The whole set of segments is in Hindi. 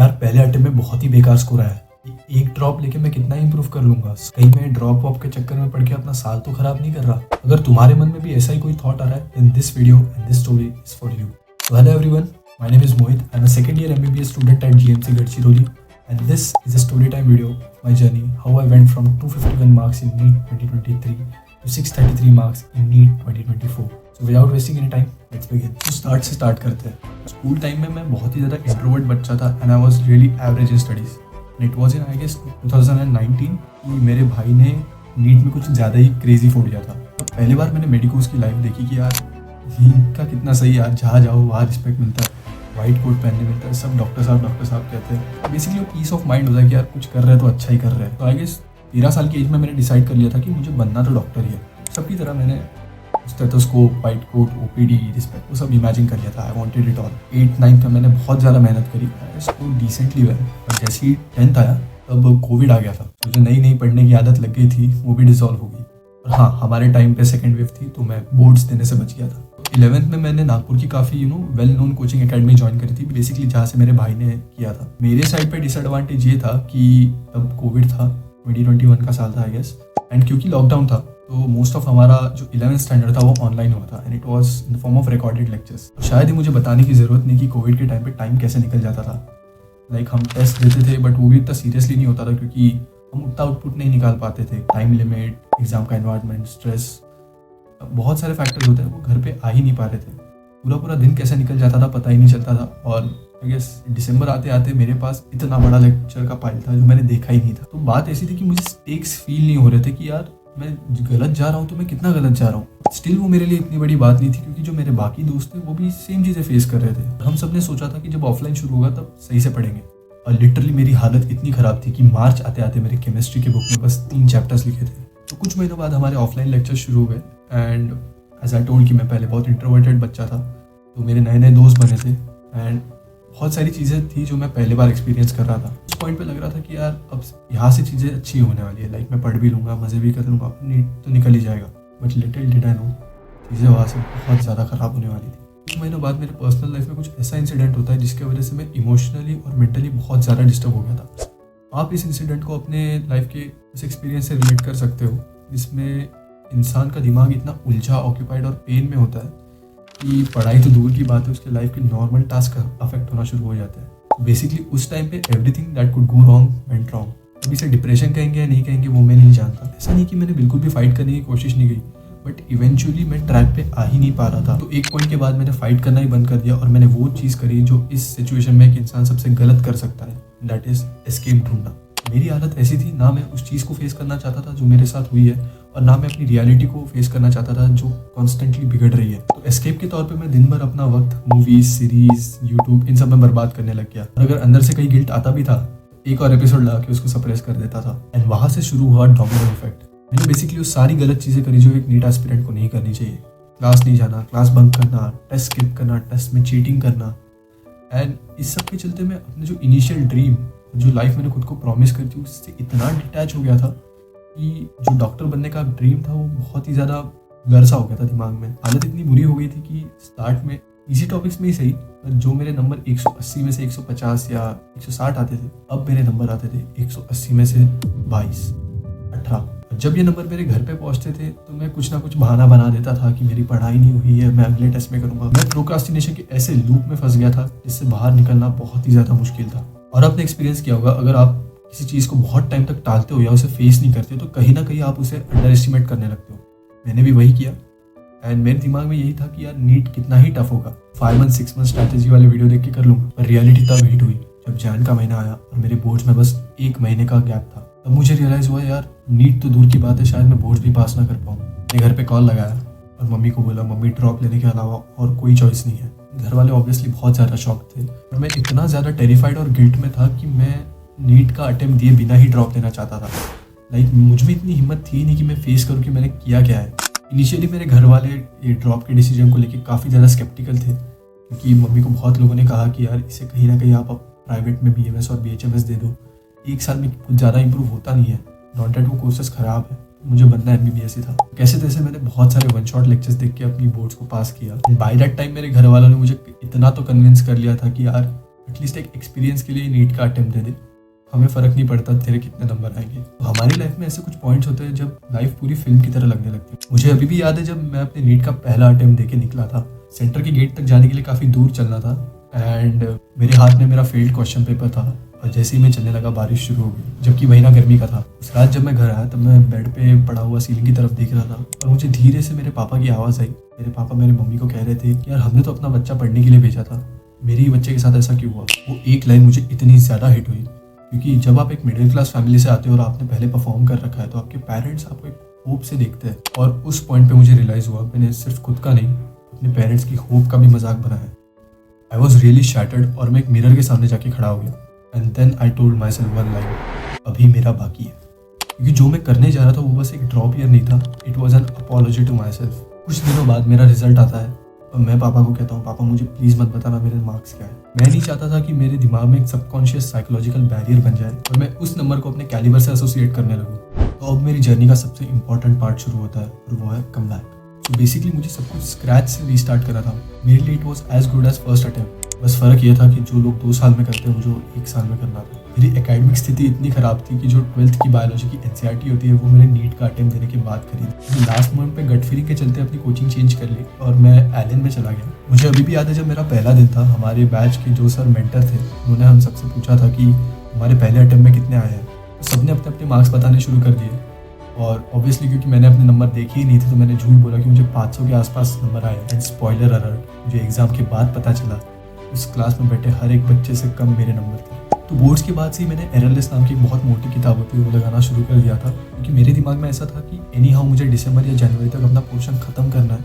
यार पहले अटेम्प्ट में बहुत ही बेकार स्कोर आया है। एक ड्रॉप लेके मैं कितना इंप्रूव कर लूंगा। कहीं मैं ड्रॉप वॉप के चक्कर में पड़ के अपना साल तो खराब नहीं कर रहा। अगर तुम्हारे मन में भी ऐसा ही कोई थॉट आ रहा है, then this video and this story is for you. So hello everyone, my name is Mohit. I'm a second year MBBS student at GMC Gadchiroli and this is a story time video of my journey, how I went from 251 marks in NEET 2023 to 633 marks in NEET 2024. So without wasting any time, let's begin. तो स्टार्ट करते हैं। स्कूल टाइम में मैं बहुत ही ज़्यादा इंट्रोवर्ट बच्चा था and I was really average in studies. It was in I guess 2019 कि मेरे भाई ने नीट में कुछ ज़्यादा ही क्रेजी फोड़ दिया था। तो पहली बार मैंने मेडिकोस की लाइफ देखी कि यार इनका कितना सही, यार जहाँ जाओ वहाँ रिस्पेक्ट मिलता है, वाइट कोट पहनने मिलता है, सब डॉक्टर साहब कहते हैं। बेसिकली वो पीस ऑफ माइंड होता है कि यार कुछ कर रहे हैं तो अच्छा ही कर रहे हैं। तो आई गेस 13 साल की एज में मैंने डिसाइड कर लिया था कि मुझे बनना तो डॉक्टर ही है। सबकी तरह मैंने stethoscope, white coat, OPD, respect वो सब इमेजिन कर लिया था। I wanted it all. 8-9 में मैंने बहुत ज़्यादा मेहनत करी, आई डिसेंटली वेल। और जैसे ही 10th आया तब कोविड आ गया था। तो जो नई पढ़ने की आदत लग गई थी वो भी डिसॉल्व हो गई। और हाँ, हमारे टाइम पे सेकेंड वेव थी तो मैं बोर्ड्स देने से बच गया था। तो 11th में मैंने नागपुर की काफ़ी well known coaching academy join करी थी, बेसिकली जहाँ से मेरे भाई ने किया था। मेरे साइड पे डिसएडवांटेज ये था कि तब कोविड था, 2021 का साल था आई गेस, एंड क्योंकि लॉकडाउन था तो मोस्ट ऑफ हमारा जो 11th स्टैंडर्ड था वो ऑनलाइन हुआ था and it was in form of recorded lectures. शायद ही मुझे बताने की ज़रूरत नहीं कि कोविड के टाइम पे टाइम कैसे निकल जाता था। लाइक हम टेस्ट देते थे बट वो भी इतना सीरियसली नहीं होता था क्योंकि हम उतना आउटपुट नहीं निकाल पाते थे। टाइम लिमिट, एग्जाम का एनवायरनमेंट, स्ट्रेस, बहुत सारे फैक्टर्स होते हैं, वो घर पे आ ही नहीं पा रहे थे। पूरा दिन कैसे निकल जाता था पता ही नहीं चलता था। और आई गेस दिसंबर आते आते मेरे पास इतना बड़ा लेक्चर का फाइल था जो मैंने देखा ही नहीं था। तो बात ऐसी थी कि मुझे स्टेक्स फील नहीं हो रहे थे कि यार मैं गलत जा रहा हूँ तो मैं कितना गलत जा रहा हूँ। स्टिल वो मेरे लिए इतनी बड़ी बात नहीं थी क्योंकि जो मेरे बाकी दोस्त थे वो भी सेम चीज़ें फेस कर रहे थे। हम सब ने सोचा था कि जब ऑफलाइन शुरू होगा तब सही से पढ़ेंगे। और लिटरली मेरी हालत इतनी ख़राब थी कि मार्च आते आते मेरे केमिस्ट्री के बुक में बस 3 चैप्टर्स लिखे थे। तो कुछ महीनों बाद हमारे ऑफलाइन लेक्चर शुरू हुए एंड एज आई टोल्ड कि मैं पहले बहुत इंट्रोवर्टेड बच्चा था तो मेरे नए दोस्त बने थे एंड बहुत सारी चीज़ें थी जो मैं पहली बार एक्सपीरियंस कर रहा था। उस पॉइंट पे लग रहा था कि यार अब यहाँ से चीज़ें अच्छी होने वाली है। लाइक मैं पढ़ भी लूँगा, मज़े भी कर लूँगा, नीट तो निकल ही जाएगा। But little did I know चीज़ें वहाँ से बहुत ज़्यादा ख़राब होने वाली थी। कुछ महीनों बाद मेरे पर्सनल लाइफ में कुछ ऐसा इंसिडेंट होता है जिसकी वजह से मैं इमोशनली और मेंटली बहुत ज़्यादा डिस्टर्ब हो गया था। आप इस इंसिडेंट को अपने लाइफ के उस एक्सपीरियंस से रिलेट कर सकते हो जिसमें इंसान का दिमाग इतना उलझा, ऑक्यूपाइड और पेन में होता है कि पढ़ाई तो दूर की बात है, उसके लाइफ के नॉर्मल टास्क अफेक्ट होना शुरू हो जाते हैं। बेसिकली उस टाइम पे everything that could go wrong went wrong. अभी से डिप्रेशन कहेंगे या नहीं कहेंगे वो मैं नहीं जानता। ऐसा नहीं कि मैंने बिल्कुल भी फाइट करने की कोशिश नहीं की, बट इवेंचुअली मैं ट्रैक पे आ ही नहीं पा रहा था। तो एक पॉइंट के बाद मैंने फाइट करना ही बंद कर दिया और मैंने वो चीज़ करी जो इस सिचुएशन में एक इंसान सबसे गलत कर सकता है, दैट इज एस्केप ढूंढना। मेरी हालत ऐसी थी, ना मैं उस चीज़ को फेस करना चाहता था जो मेरे साथ हुई है और ना मैं अपनी रियलिटी को फेस करना चाहता था जो कॉन्स्टेंटली बिगड़ रही है। तो एस्केप के तौर पे मैं दिन भर अपना वक्त मूवीज, सीरीज, यूट्यूब इन सब में बर्बाद करने लग गया। और अगर अंदर से कहीं गिल्ट आता भी था एक और एपिसोड लगा के उसको सप्रेस कर देता था एंड वहाँ से शुरू हुआ डोमिनो इफेक्ट। मैंने बेसिकली वो सारी गलत चीज़ें करी जो एक नीट एस्पिरेंट को नहीं करनी चाहिए। क्लास नहीं जाना, क्लास बंक करना, टेस्ट स्किप करना, टेस्ट में चीटिंग करना। एंड इस सब के चलते मैं अपने जो इनिशियल ड्रीम, जो लाइफ मैंने खुद को प्रॉमिस करी थी, उससे इतना डिटैच हो गया था कि जो डॉक्टर बनने का ड्रीम था वो बहुत ही ज़्यादा डर सा हो गया था दिमाग में। हालत इतनी बुरी हो गई थी कि स्टार्ट में इजी टॉपिक्स में ही सही, पर जो मेरे नंबर 180 में से 150 या 160 आते थे, अब मेरे नंबर आते थे 180 में से 22, 18। जब ये नंबर मेरे घर पे पहुंचते थे तो मैं कुछ ना कुछ बहाना बना देता था कि मेरी पढ़ाई नहीं हुई है, मैं अगले टेस्ट में करूँगा। मैं प्रोक्रास्टिनेशन के ऐसे लूप में फंस गया था जिससे बाहर निकलना बहुत ही ज़्यादा मुश्किल था। और आपने एक्सपीरियंस किया होगा, अगर आप किसी चीज़ को बहुत टाइम तक टालते हो या उसे फेस नहीं करते तो कहीं ना कहीं आप उसे अंडर एस्टिमेट करने लगते हो। मैंने भी वही किया एंड मेरे दिमाग में यही था कि यार नीट कितना ही टफ होगा। 5 मंथ 6 मंथ स्ट्रैटेजी वाले वीडियो देख के कर लूँगा। पर रियलिटी तब हिट हुई जब जैन का महीना आया और मेरे बोर्ड्स में बस 1 महीने का गैप था। तब मुझे रियलाइज़ हुआ यार नीट तो दूर की बात है, शायद मैं बोर्ड्स भी पास ना कर पाऊँ। मैं घर पे कॉल लगाया और मम्मी को बोला मम्मी ड्रॉप लेने के अलावा और कोई चॉइस नहीं है। घर वाले ऑब्वियसली बहुत ज़्यादा शॉक थे और मैं इतना ज़्यादा टेरिफाइड और गिल्ट में था कि मैं नीट का अटेम्प्ट दिए बिना ही ड्रॉप लेना चाहता था। लाइक मुझ में इतनी हिम्मत थी नहीं कि मैं फेस करूँ कि मैंने किया क्या है। इनिशियली मेरे घर वाले ये ड्रॉप के डिसीजन को लेके काफ़ी ज़्यादा स्केप्टिकल थे क्योंकि मम्मी को बहुत लोगों ने कहा कि यार इसे कहीं ना कहीं आप प्राइवेट में BMS और BHMS दे दो, 1 साल में कुछ ज़्यादा इंप्रूव होता नहीं है, नॉट दैट वो कोर्सेस ख़राब है, मुझे बनना MBBS ही था। कैसे तैसे मैंने बहुत सारे 1 शॉट लेक्चर्स देख के अपनी बोर्ड्स को पास किया। बाय दैट टाइम मेरे घर वालों ने मुझे इतना तो कन्विंस कर लिया था कि यार एटलीस्ट एक एक्सपीरियंस के लिए नीट का अटेम्प्ट दे दे, हमें फ़र्क नहीं पड़ता तेरे कितने नंबर आएंगे। तो हमारी लाइफ में ऐसे कुछ पॉइंट्स होते हैं जब लाइफ पूरी फिल्म की तरह लगने लगती है। मुझे अभी भी याद है जब मैं अपने नीट का पहला अटेम्प्ट दे के निकला था, सेंटर के गेट तक जाने के लिए काफ़ी दूर चलना था एंड मेरे हाथ में मेरा फेल्ड क्वेश्चन पेपर था और जैसे ही मैं चलने लगा बारिश शुरू हो गई, जबकि महीना गर्मी का था। उस रात जब मैं घर आया तब मैं बेड पे पड़ा हुआ सीलिंग की तरफ देख रहा था और मुझे धीरे से मेरे पापा की आवाज़ आई। मेरे पापा मेरे मम्मी को कह रहे थे यार हमने तो अपना बच्चा पढ़ने के लिए भेजा था, मेरे ही बच्चे के साथ ऐसा क्यों हुआ। वो एक लाइन मुझे इतनी ज़्यादा हिट हुई क्योंकि जब आप एक मिडिल क्लास फैमिली से आते हो और आपने पहले परफॉर्म कर रखा है तो आपके पेरेंट्स आपको एक होप से देखते हैं। और उस पॉइंट पे मुझे रियलाइज़ हुआ मैंने सिर्फ खुद का नहीं अपने पेरेंट्स की होप का भी मजाक बनाया। आई वॉज रियली शैटर्ड और मैं एक मिरर के सामने जाके खड़ा हो गया and then I told myself one line, अभी मेरा बाकी है। क्योंकि जो मैं करने जा रहा था वो बस एक ड्रॉप ईयर नहीं था, it was an apology to myself. कुछ दिनों बाद मेरा रिजल्ट आता है और मैं पापा को कहता हूँ पापा मुझे प्लीज़ मत बताना मेरे मार्क्स क्या है। मैं नहीं चाहता था कि मेरे दिमाग में एक सबकॉन्शियस साइकोलॉजिकल बैरियर बन जाए और मैं उस नंबर को अपने कैलिबर से एसोसिएट करने लगूँ। तो अब मेरी जर्नी का सबसे इंपॉर्टेंट पार्ट शुरू होता है और वो है कम बैक। तो बेसिकली मुझे सब कुछ स्क्रैच से रीस्टार्ट करा था। मेरे लिए it was as good as first attempt. बस फ़र्क ये था कि जो लोग 2 साल में करते हैं मुझे 1 साल में करना था। मेरी एकेडमिक स्थिति इतनी ख़राब थी कि जो 12th की बायोलॉजी की एनसीईआरटी होती है वो मैंने नीट का अटेम्प्ट देने के बाद खरीदी। लास्ट मोमेंट पे गट फीलिंग के चलते अपनी कोचिंग चेंज कर ली और मैं एलन में चला गया। मुझे अभी भी याद है जब मेरा पहला दिन था, हमारे बैच के जो सर मेंटर थे उन्होंने हम सबसे पूछा था कि हमारे पहले अटेम्प्ट में कितने आए हैं। तो सबने अपने अपने मार्क्स बताने शुरू कर दिए और ऑब्वियसली क्योंकि मैंने अपने नंबर देखे ही नहीं थे तो मैंने झूठ बोला कि मुझे 500 के आसपास नंबर आए। एंड स्पॉइलर अलर्ट, मुझे एग्ज़ाम के बाद पता चला उस क्लास में बैठे हर एक बच्चे से कम मेरे नंबर थे। तो बोर्ड्स के बाद से ही मैंने एररलेस नाम की एक बहुत मोटी किताब होती है वो लगाना शुरू कर दिया था क्योंकि मेरे दिमाग में ऐसा था कि एनी हाउ मुझे दिसंबर या जनवरी तक अपना पोर्शन ख़त्म करना है।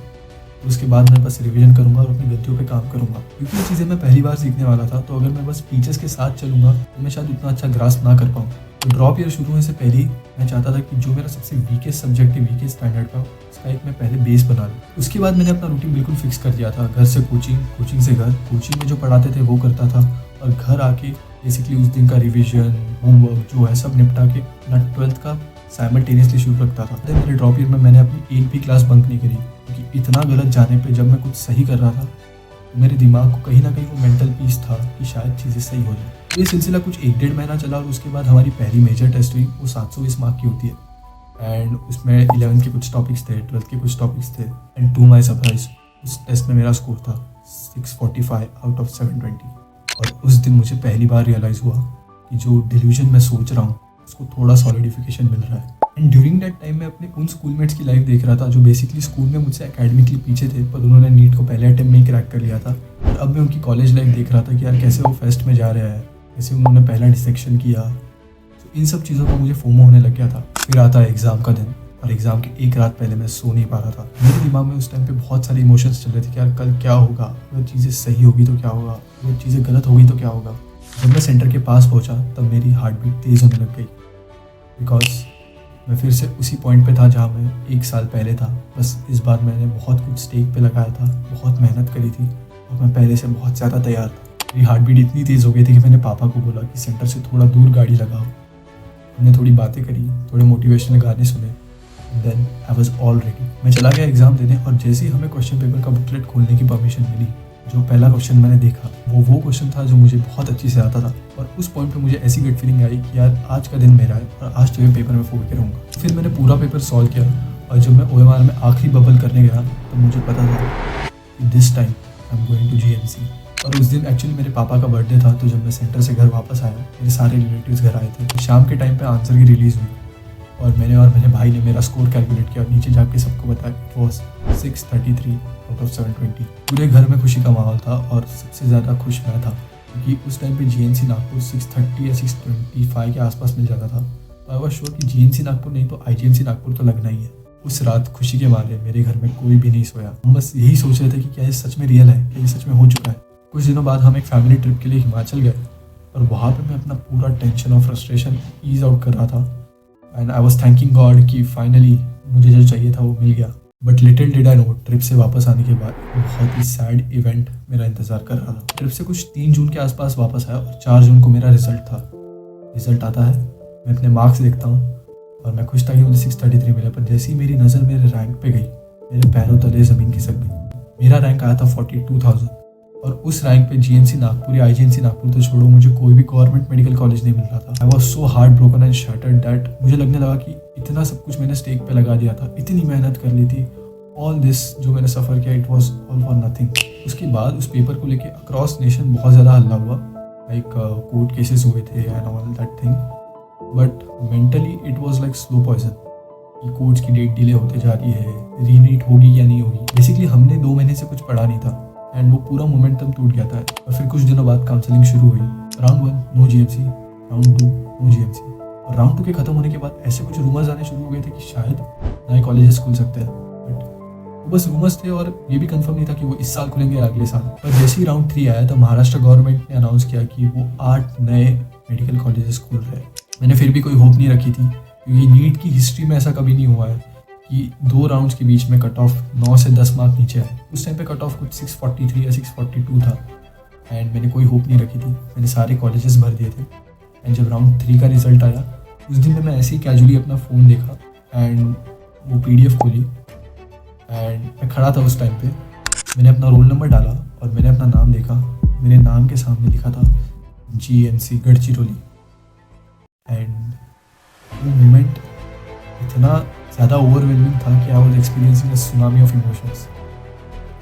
तो उसके बाद मैं बस रिवीजन करूंगा और अपनी गलतियों पे काम करूंगा क्योंकि ये चीज़ें मैं पहली बार सीखने वाला था। तो अगर मैं बस टीचर्स के साथ चलूंगा तो मैं शायद उतना अच्छा ग्रास्प ना कर पाऊँ। तो ड्रॉप ईयर शुरू होने से पहले ही मैं चाहता था कि जो मेरा सबसे वीकेस्ट सब्जेक्ट है, वीकेस्ट स्टैंडर्ड का, उसका एक मैं पहले बेस बना लूँ। उसके बाद मैंने अपना रूटीन बिल्कुल फिक्स कर दिया था। घर से कोचिंग, कोचिंग से घर, कोचिंग में जो पढ़ाते थे वो करता था और घर आके बेसिकली उस दिन का रिविजन, होमवर्क जो है सब निपटा के अपना 12th का साइमल्टेनियसली शुरू रखता था। मेरे ड्रॉप ईयर में मैंने अपनी एक भी क्लास बंक नहीं करी क्योंकि इतना गलत जाने पे जब मैं कुछ सही कर रहा था तो मेरे दिमाग को कहीं ना कहीं वो मेंटल पीस था कि शायद चीज़ें सही हो जाए। ये सिलसिला कुछ 1-1.5 महीना चला और उसके बाद हमारी पहली मेजर टेस्ट हुई। वो 720 मार्क की होती है एंड उसमें 11th के कुछ टॉपिक्स थे, 12th के कुछ टॉपिक्स थे एंड टू माई सरप्राइज उस टेस्ट में मेरा स्कोर था 645 आउट ऑफ 720। और उस दिन मुझे पहली बार रियलाइज़ हुआ कि जो डिल्यूजन मैं सोच रहा हूँ उसको थोड़ा सॉलिडिफिकेशन मिल रहा है। एंड ड्यूरिंग दैट टाइम मैं अपने उन स्कूलमेट्स की लाइफ देख रहा था जो बेसिकली स्कूल में मुझसे एकेडमिकली पीछे थे पर उन्होंने नीट को पहले अटेम्प्ट में ही क्रैक कर लिया था। और अब मैं उनकी कॉलेज लाइफ देख रहा था कि यार कैसे वो फेस्ट में जा रहे हैं, कैसे उन्होंने पहला डिसेक्शन किया। तो इन सब चीज़ों का मुझे फोमो होने लग गया था। फिर आता है एग्ज़ाम का दिन और एग्ज़ाम के एक रात पहले मैं सो नहीं पा रहा था। मेरे दिमाग में उस टाइम पे बहुत सारे इमोशंस चल रहे थे कि यार कल क्या होगा, अगर चीज़ें सही होगी तो क्या होगा, अगर चीज़ें गलत होगी तो क्या होगा। जब मैं सेंटर के पास पहुंचा तब मेरी हार्ट बीट तेज़ होने लग गई बिकॉज मैं फिर से उसी पॉइंट पे था जहाँ मैं 1 साल पहले था। बस इस बार मैंने बहुत कुछ स्टेक पे लगाया था, बहुत मेहनत करी थी और मैं पहले से बहुत ज़्यादा तैयार था। मेरी हार्ट बीट इतनी तेज़ हो गई थी कि मैंने पापा को बोला कि सेंटर से थोड़ा दूर गाड़ी लगाओ। हमने थोड़ी बातें करी, थोड़े मोटिवेशनल गाने सुने and then I was all ready. मैं चला गया एग्ज़ाम देने और जैसे ही हमें क्वेश्चन पेपर का बुकलेट खोलने की परमिशन मिली, जो पहला क्वेश्चन मैंने देखा वो क्वेश्चन था जो मुझे बहुत अच्छे से आता था। और उस पॉइंट पे मुझे ऐसी गट फीलिंग आई कि यार आज का दिन मेरा है और आज तो ये पेपर में फोड़ के रहूँगा। फिर मैंने पूरा पेपर सॉल्व किया और जब मैं OMR में आखिरी बबल करने गया तो मुझे पता था कि this time I am going to GNC। और उस दिन एक्चुअली मेरे पापा का बर्थडे था। तो जब मैं सेंटर से घर वापस आया मेरे सारे रिलेटिव्स घर आए थे। तो शाम के टाइम पे आंसर की रिलीज़ हुई और मैंने और मेरे भाई ने मेरा स्कोर कैलकुलेट किया और नीचे जाके सबको बताया इट वॉज 633 आउट ऑफ 720। पूरे घर में खुशी का माहौल था और सबसे ज़्यादा खुश मैं था क्योंकि उस टाइम पे GNC नागपुर 630 या 625 के आसपास मिल जाता था। तो आई वॉज श्योर कि GNC नागपुर नहीं तो IGMC नागपुर तो लगना ही है। उस रात खुशी के मारे मेरे घर में कोई भी नहीं सोया। हम बस यही सोच रहे थे कि क्या ये सच में रियल है, क्या ये सच में हो चुका है। कुछ दिनों बाद हम एक फैमिली ट्रिप के लिए हिमाचल गए और वहाँ पे मैं अपना पूरा टेंशन और फ्रस्ट्रेशन ईज आउट कर रहा था and I was thanking God कि फाइनली मुझे जो चाहिए था वो मिल गया। But little did I know trip से वापस आने के बाद बहुत ही सैड इवेंट मेरा इंतज़ार कर रहा था। ट्रिप से कुछ 3 जून के आसपास वापस आया और 4 जून को मेरा रिजल्ट था। रिजल्ट आता है, मैं अपने मार्क्स देखता हूँ और मैं खुश था कि मुझे 633 मिला। पर जैसे ही मेरी नज़र मेरे रैंक पे गई मेरे पैरों तले ज़मीन खिसक गई। मेरा रैंक आया था 42,000 और उस रैंक पे जीएमसी नागपुर या आईजीएमसी नागपुर तो छोड़ो, मुझे कोई भी गवर्नमेंट मेडिकल कॉलेज नहीं मिल रहा था। I was so heart broken and shattered that मुझे लगने लगा कि इतना सब कुछ मैंने स्टेक पे लगा दिया था, इतनी मेहनत कर ली थी, ऑल दिस जो मैंने सफ़र किया, it was all for nothing. उसके बाद उस पेपर को लेके अक्रॉस नेशन बहुत ज़्यादा हल्ला हुआ, लाइक कोर्ट केसेस हुए थे and all that thing, but mentally it was like slow poison कि कोर्ट्स की डेट डिले होते जा रही है, रीनीट होगी या नहीं होगी। बेसिकली हमने 2 महीने से कुछ पढ़ा नहीं था एंड वो पूरा मोमेंटम टूट गया था। और फिर कुछ दिनों बाद काउंसलिंग शुरू हुई। Round 1 no GMC, round 2 no GMC, और राउंड 2 के खत्म होने के बाद ऐसे कुछ रूमर्स आने शुरू हो गए थे कि शायद नए कॉलेजेस खुल सकते हैं, बट वो बस रूमर्स थे और ये भी कंफर्म नहीं था कि वो इस साल खुलेंगे या अगले साल। पर जैसे ही राउंड 3 आया तो महाराष्ट्र गवर्नमेंट ने अनाउंस किया कि वो 8 नए मेडिकल कॉलेजेस खुल रहे हैं। मैंने फिर भी कोई होप नहीं रखी थी, क्योंकि नीट की हिस्ट्री में ऐसा कभी नहीं हुआ है कि 2 राउंड्स के बीच में कट ऑफ 9 से 10 मार्क नीचे है। उस टाइम पे कट ऑफ कुछ 643 या 642 था एंड मैंने कोई होप नहीं रखी थी। मैंने सारे कॉलेजेस भर दिए थे एंड जब राउंड 3 का रिजल्ट आया उस दिन में मैं ऐसे ही कैजुअली अपना फ़ोन देखा एंड वो PDF खोली एंड मैं खड़ा था उस टाइम पे। मैंने अपना रोल नंबर डाला और मैंने अपना नाम देखा। मेरे नाम के सामने लिखा था GMC गढ़चिरौली एंड वो मोमेंट इतना ज़्यादा ओवरवेलमिंग था कि I was experiencing a tsunami of emotions.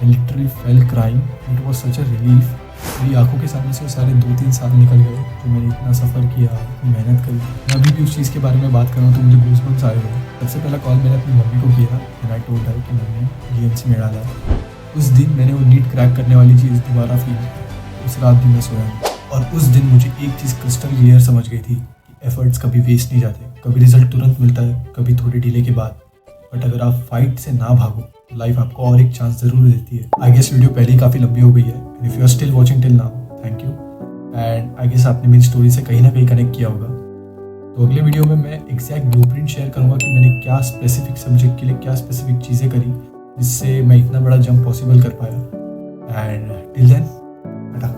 I literally fail crying, it was such a relief. मेरी आंखों के सामने से सारे 2-3 साल निकल गए जो मैंने इतना सफ़र किया, इतनी मेहनत करी। मैं अभी भी उस चीज़ के बारे में बात कर रहा हूँ तो मुझे गूज़बम्प्स आए हुए हैं। सबसे पहला कॉल मैंने अपनी मम्मी को किया एंड आई टोल्ड हर कि मम्मी GMC में डाला है। उस दिन मैंने वो नीट क्रैक करने वाली चीज़ दोबारा फील की। उस रात भी मैं सोया नहीं और उस दिन मुझे एक चीज़ क्रिस्टल क्लियर समझ गई थी कि एफर्ट्स कभी वेस्ट नहीं जाते। कभी रिजल्ट तुरंत मिलता है, कभी थोड़े डिले के बाद, बट अगर आप फाइट से ना भागो तो लाइफ आपको और एक चांस जरूर देती है। आई गेस वीडियो पहले ही काफ़ी लंबी हो गई है। If you are still watching till now, thank you and I guess आपने मेरी स्टोरी से कहीं ना कहीं कनेक्ट किया होगा। तो अगले वीडियो में मैं एग्जैक्ट ब्लूप्रिंट शेयर करूँगा कि मैंने क्या स्पेसिफिक सब्जेक्ट के लिए क्या स्पेसिफिक चीज़ें करी जिससे मैं इतना बड़ा जंप पॉसिबल कर पाया। And till then, Tata.